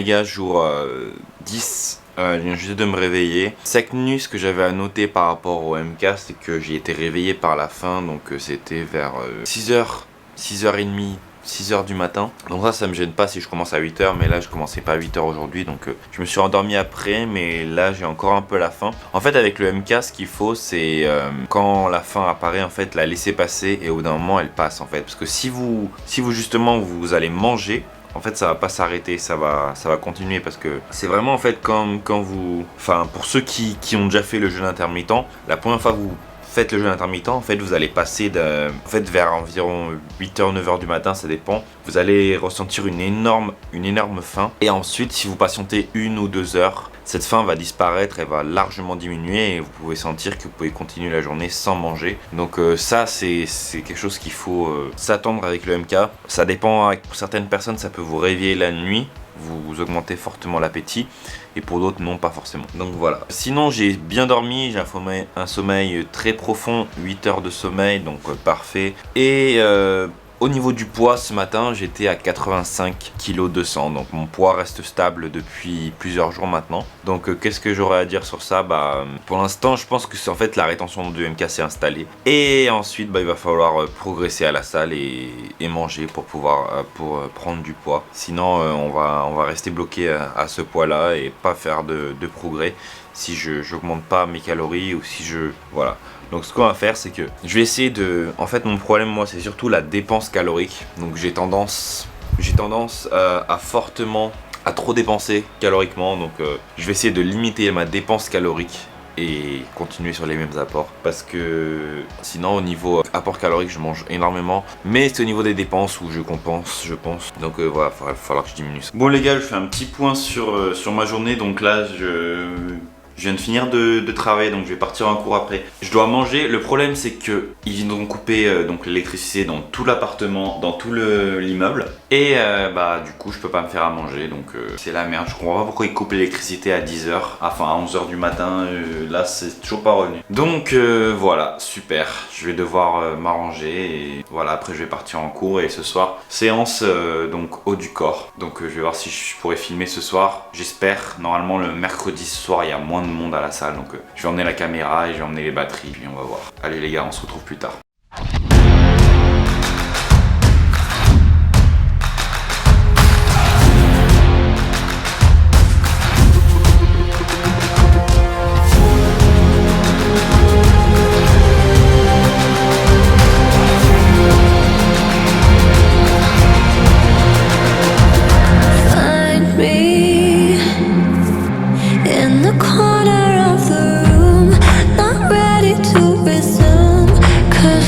les gars, jour 10, je viens juste de me réveiller. Cette nuit, ce que j'avais à noter par rapport au MK, c'est que j'ai été réveillé par la faim, donc c'était vers 6h, 6h30, 6h du matin. Donc ça me gêne pas si je commence à 8h, mais là je commençais pas à 8h aujourd'hui, donc je me suis endormi après, mais là j'ai encore un peu la faim. En fait avec le MK, ce qu'il faut c'est quand la faim apparaît, en fait la laisser passer et au bout d'un moment elle passe en fait. Parce que si vous justement vous allez manger, en fait ça va pas s'arrêter, ça va continuer, parce que c'est vraiment en fait comme quand vous... Enfin pour ceux qui ont déjà fait le jeûne intermittent, la première fois que vous faites le jeûne intermittent, en fait vous allez passer vers environ 8h, 9h du matin, ça dépend. Vous allez ressentir une énorme faim, et ensuite si vous patientez 1 ou 2 heures, cette faim va disparaître, elle va largement diminuer et vous pouvez sentir que vous pouvez continuer la journée sans manger. Donc ça c'est quelque chose qu'il faut s'attendre avec le MK. Ça dépend, pour certaines personnes ça peut vous réveiller la nuit, vous augmentez fortement l'appétit, et pour d'autres non, pas forcément. Donc voilà. Sinon j'ai bien dormi, j'ai un sommeil très profond, 8 heures de sommeil, donc parfait. Et au niveau du poids, ce matin j'étais à 85 kg 200, donc mon poids reste stable depuis plusieurs jours maintenant. Donc qu'est-ce que j'aurais à dire sur ça? Pour l'instant je pense que c'est en fait la rétention de MK s'est installée, et ensuite il va falloir progresser à la salle et manger pour pouvoir prendre du poids. Sinon on va rester bloqué à ce poids là et pas faire de progrès si je n'augmente pas mes calories, ou si voilà. Donc ce qu'on va faire, c'est que je vais essayer de... En fait mon problème moi c'est surtout la dépense calorique. Donc j'ai tendance à trop dépenser caloriquement. Donc je vais essayer de limiter ma dépense calorique et continuer sur les mêmes apports, parce que sinon au niveau apport calorique je mange énormément, mais c'est au niveau des dépenses où je compense, je pense. Donc voilà, il va falloir que je diminue ça. Bon les gars, je fais un petit point sur ma journée. Donc là je viens de finir de travailler, donc je vais partir en cours après. Je dois manger. Le problème c'est que ils viennent couper donc l'électricité dans tout l'appartement, dans tout l'immeuble. Et du coup je peux pas me faire à manger, donc c'est la merde. Je comprends pas pourquoi ils coupent l'électricité à 10h, enfin à 11h du matin. Là c'est toujours pas revenu. Donc voilà, super. Je vais devoir m'arranger, et voilà, après je vais partir en cours. Et ce soir, séance donc haut du corps. Donc je vais voir si je pourrais filmer ce soir. J'espère. Normalement le mercredi ce soir il y a moins de monde à la salle, donc je vais emmener la caméra et je vais emmener les batteries, puis on va voir. Allez les gars, on se retrouve plus tard. Corner of the room, not ready to resume, 'cause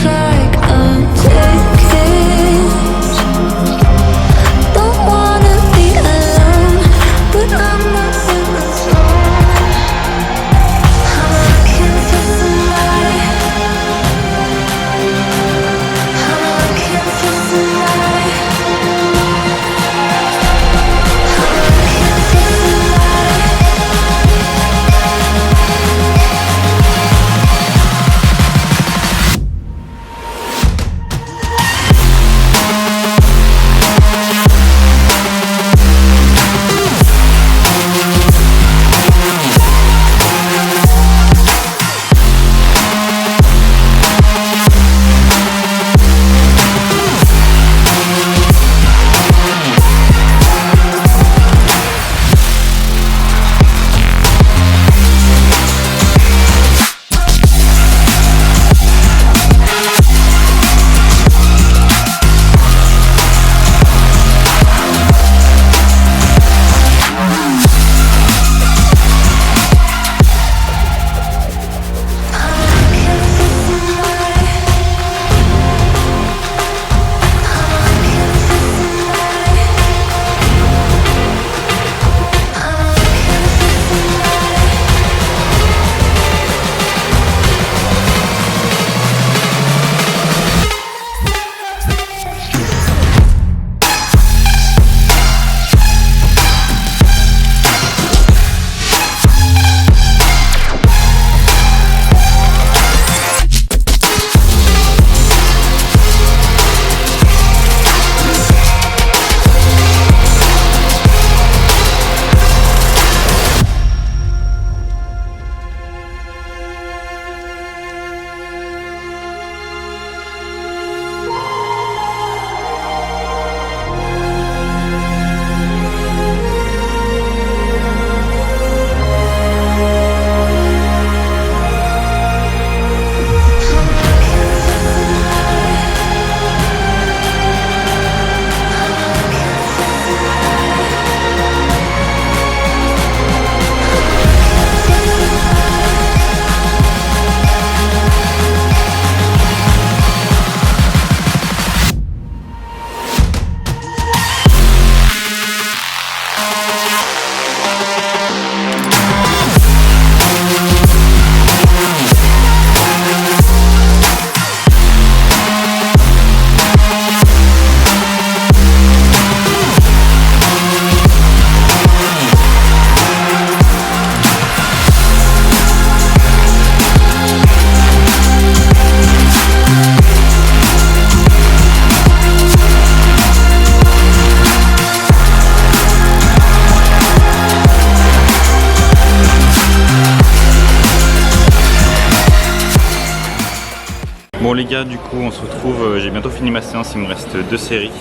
Bon les gars, du coup on se retrouve, j'ai bientôt fini ma séance, il me reste 2 séries.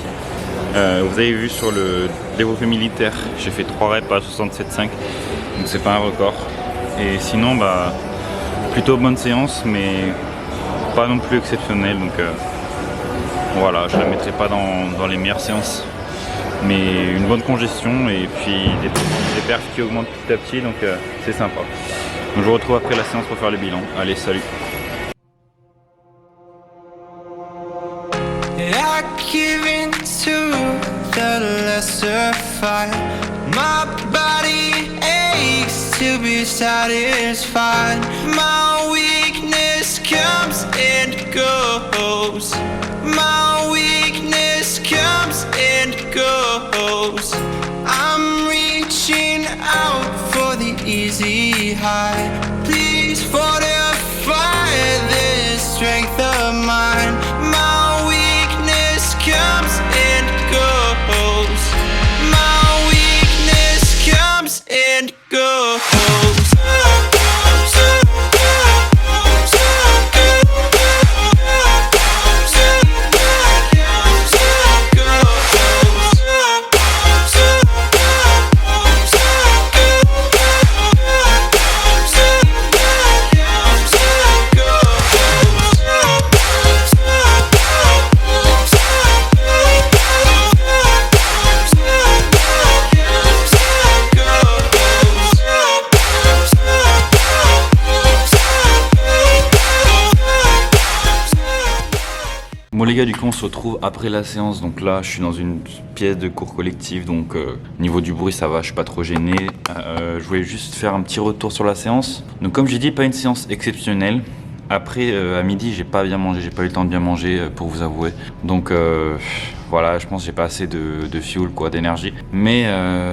Vous avez vu sur le développé militaire, j'ai fait 3 reps à 67,5, donc c'est pas un record. Et sinon bah plutôt bonne séance, mais pas non plus exceptionnelle, donc voilà, je la mettrai pas dans les meilleures séances. Mais une bonne congestion et puis des perfs qui augmentent petit à petit, donc c'est sympa. Donc je vous retrouve après la séance pour faire le bilan. Allez, salut! I give in to the lesser fight. My body aches to be satisfied. My weakness comes and goes. My weakness comes and goes. I'm reaching out for the easy high. Please fortify this strength of mine. My weakness comes and goes. My weakness comes and goes. Bon les gars, du coup on se retrouve après la séance. Donc là je suis dans une pièce de cours collectif, donc niveau du bruit ça va, je suis pas trop gêné. Je voulais juste faire un petit retour sur la séance. Donc comme j'ai dit, pas une séance exceptionnelle. Après à midi j'ai pas bien mangé, j'ai pas eu le temps de bien manger pour vous avouer. Donc voilà, je pense que j'ai pas assez de fuel quoi, d'énergie. Mais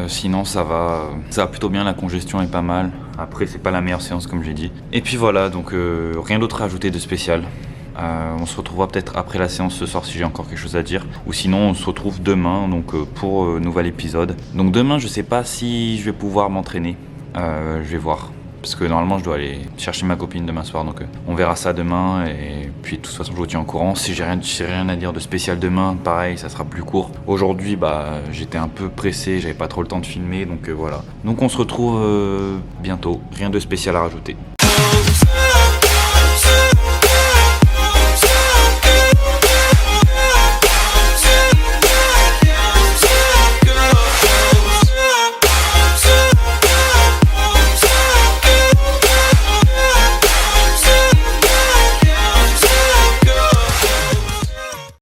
sinon ça va plutôt bien, la congestion est pas mal. Après c'est pas la meilleure séance comme j'ai dit. Et puis voilà, donc rien d'autre à ajouter de spécial. On se retrouvera peut-être après la séance ce soir si j'ai encore quelque chose à dire. Ou sinon on se retrouve demain donc, pour nouvel épisode. Donc demain je sais pas si je vais pouvoir m'entraîner. Je vais voir. Parce que normalement je dois aller chercher ma copine demain soir. Donc on verra ça demain. Et puis de toute façon je vous tiens au courant. Si j'ai rien à dire de spécial demain, pareil ça sera plus court. Aujourd'hui bah j'étais un peu pressé, j'avais pas trop le temps de filmer. Donc voilà. Donc on se retrouve bientôt. Rien de spécial à rajouter.